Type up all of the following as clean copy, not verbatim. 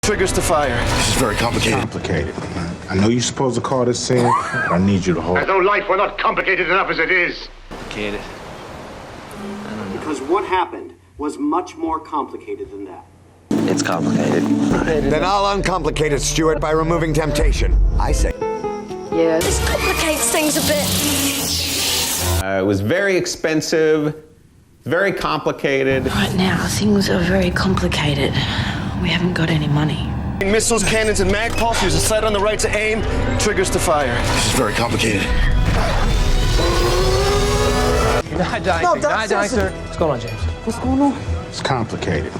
triggers to fire. This is very complicated. Complicated. I know you're supposed to call this in, but I need you to hold. As though life were not complicated enough as it is. Complicated. Because what happened was much more complicated than that. It's complicated. Then I'll uncomplicate it, Stuart, by removing temptation. I say. Yeah, this complicates things a bit. It was very expensive, very complicated. Right now, things are very complicated. We haven't got any money. Missiles, cannons, and mag pulse. Use a sight on the right to aim. Triggers to fire. This is very complicated. You're not dying, sir. What's going on, James? What's going on? It's complicated.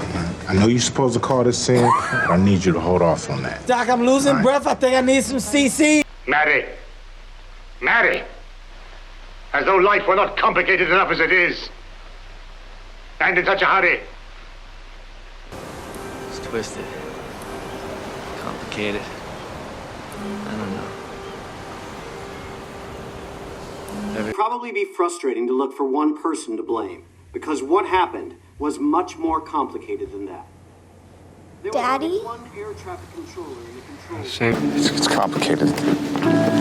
I know you're supposed to call this in, but I need you to hold off on that. Doc, I'm losing breath. I think I need some CC. Maddie. Maddie. As though life were not complicated enough as it is. And in such a hurry. It's twisted. Complicated. I don't know. It'd probably be frustrating to look for one person to blame, because what happened was much more complicated than that. There Daddy? was only one air traffic controller in the control room. It's complicated.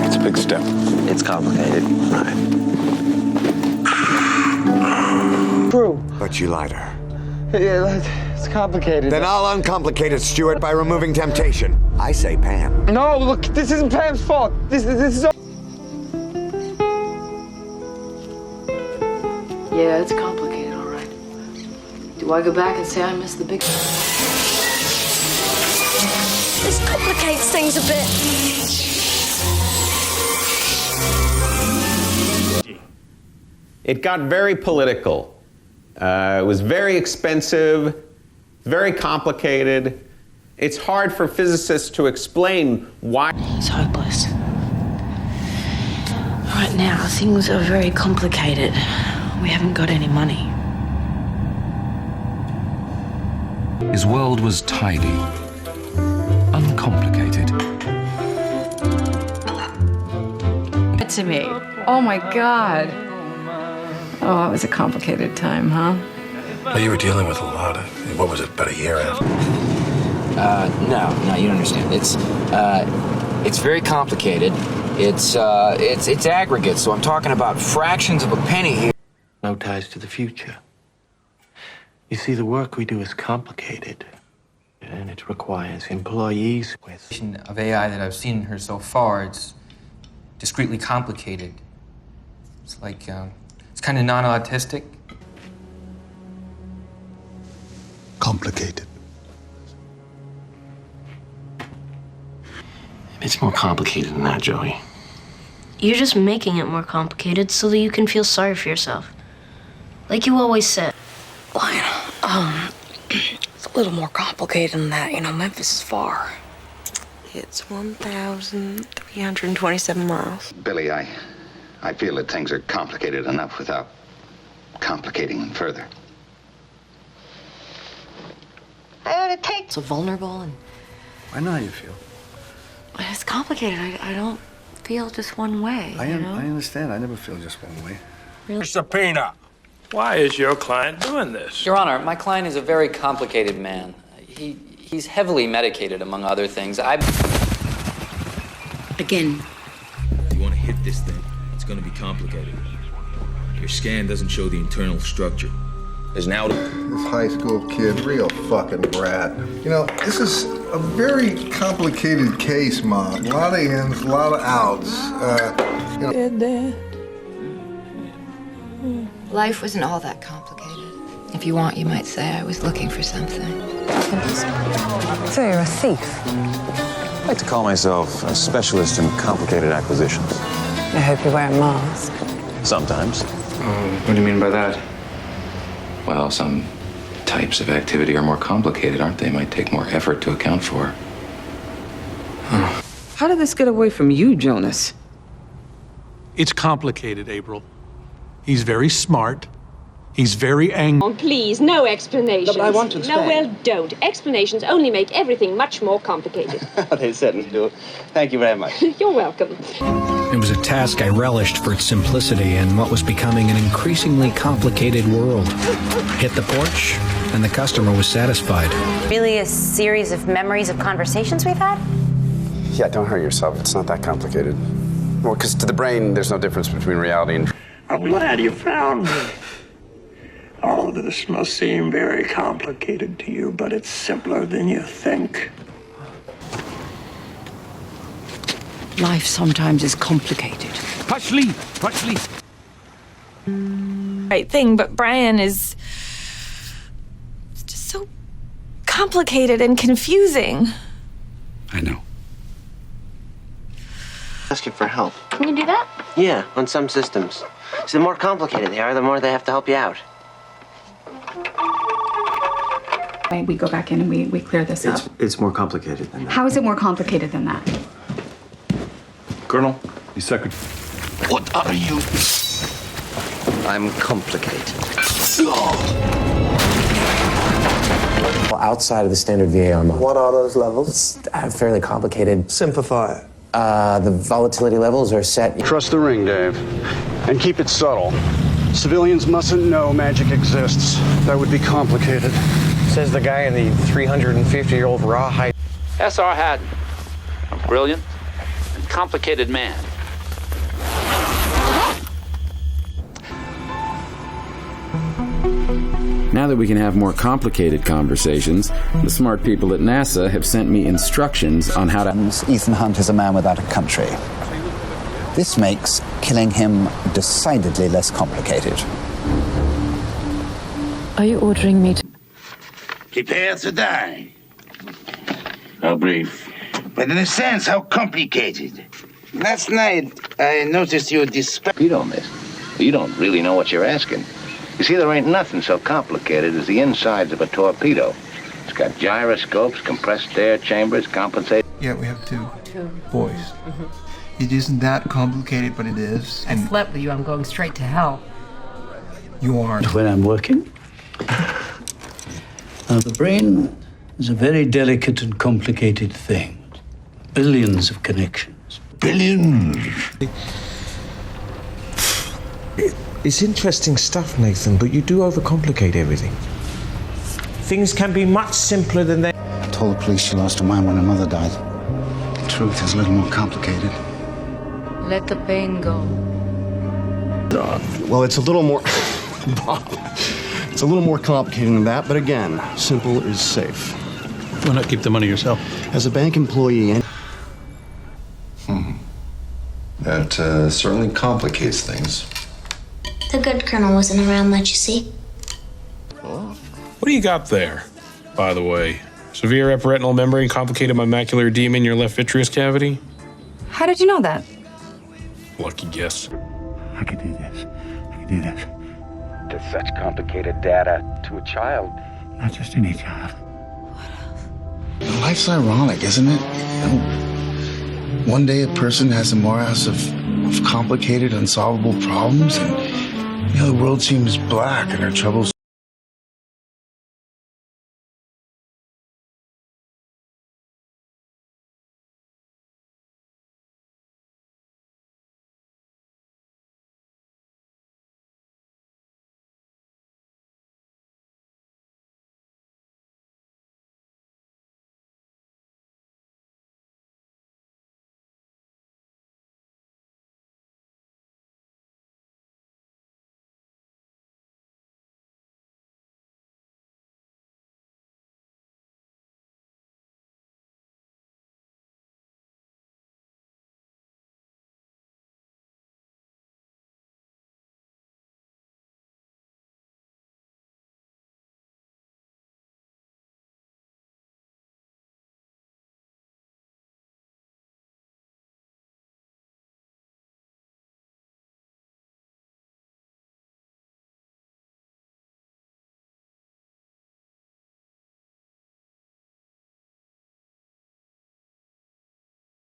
It's a big step. It's complicated. Right. True. But you lied to her. Yeah, it's complicated. Then I'll uncomplicate it, Stuart, by removing temptation. I say Pam. No, look, this isn't Pam's fault. This is all... Yeah, it's complicated, all right. Do I go back and say I missed the big... This complicates things a bit. It got very political. It was very expensive, very complicated. It's hard for physicists to explain why. It's hopeless. Right now, things are very complicated. We haven't got any money. His world was tidy, uncomplicated. To me. Oh my God. Oh, it was a complicated time, huh? Well, you were dealing with a lot of, what was it, about a year after? No, you don't understand. It's very complicated. It's aggregate, so I'm talking about fractions of a penny here. No ties to the future. You see, the work we do is complicated, and it requires employees with... ...of AI that I've seen in her so far, it's discreetly complicated. It's like, it's kind of non-autistic. Complicated. It's more complicated than that, Joey. You're just making it more complicated so that you can feel sorry for yourself. Like you always said. Well, it's a little more complicated than that. You know, Memphis is far. It's 1,327 miles. Billy, I feel that things are complicated enough without complicating them further. It's so vulnerable and... I know how you feel. It's complicated. I don't feel just one way, I understand. I never feel just one way. Really? Subpoena. Why is your client doing this? Your Honor, my client is a very complicated man. He's heavily medicated, among other things. Again. You want to hit this thing, it's going to be complicated. Your scan doesn't show the internal structure. There's now... This high school kid, real fucking brat. You know, this is a very complicated case, Mom. A lot of ins, a lot of outs. Life wasn't all that complicated. If you want, you might say I was looking for something. So you're a thief? I like to call myself a specialist in complicated acquisitions. I hope you wear a mask. Sometimes. What do you mean by that? Well, some types of activity are more complicated, aren't they? Might take more effort to account for. How did this get away from you, Jonas? It's complicated, April. He's very smart. He's very angry. Oh, please, no explanations. No, but I want to explain. No, well, don't. Explanations only make everything much more complicated. They certainly do. Thank you very much. You're welcome. It was a task I relished for its simplicity in what was becoming an increasingly complicated world. Hit the porch, and the customer was satisfied. Really a series of memories of conversations we've had? Yeah, don't hurt yourself. It's not that complicated. Well, because to the brain, there's no difference between reality and... I'm glad you found me. All of this must seem very complicated to you, but it's simpler than you think. Life sometimes is complicated. Partially. Right thing, but Brian is just so complicated and confusing. I know. Asking for help. Can you do that? Yeah, on some systems. So the more complicated they are, the more they have to help you out. We go back in and we clear this up. It's more complicated than that. How is it more complicated than that? Colonel, the second. What are you? I'm complicated. Well, outside of the standard VAR model. What are those levels? It's fairly complicated. Simplify it. The volatility levels are set. Trust the ring, Dave. And keep it subtle. Civilians mustn't know magic exists. That would be complicated. Says the guy in the 350-year-old rawhide. S.R. Haddon, a brilliant and complicated man. Now that we can have more complicated conversations, the smart people at NASA have sent me instructions on how to... Ethan Hunt is a man without a country. This makes killing him decidedly less complicated. Are you ordering me to... Prepare to die. How brief. But in a sense, how complicated. Last night, I noticed you You don't, miss. You don't really know what you're asking. You see, there ain't nothing so complicated as the insides of a torpedo. It's got gyroscopes, compressed air chambers, compensate... Yeah, we have two boys. It isn't that complicated, but it is. I slept with you. I'm going straight to hell. You aren't. When I'm working. Now, the brain is a very delicate and complicated thing. Billions of connections. Billions? It's interesting stuff, Nathan, but you do overcomplicate everything. Things can be much simpler than they... I told the police she lost her mind when her mother died. The truth is a little more complicated. Let the pain go. Well, it's a little more... It's a little more complicated than that, but again, simple is safe. Why not keep the money yourself? As a bank employee... That certainly complicates things. The good colonel wasn't around much, you see. What do you got there, by the way? Severe epiretinal membrane complicated by macular edema in your left vitreous cavity? How did you know that? Lucky guess. I could do this. I could do this. That's such complicated data to a child. Not just any child. Life's ironic, isn't it? One day a person has a morass of complicated, unsolvable problems, and the world seems black and our troubles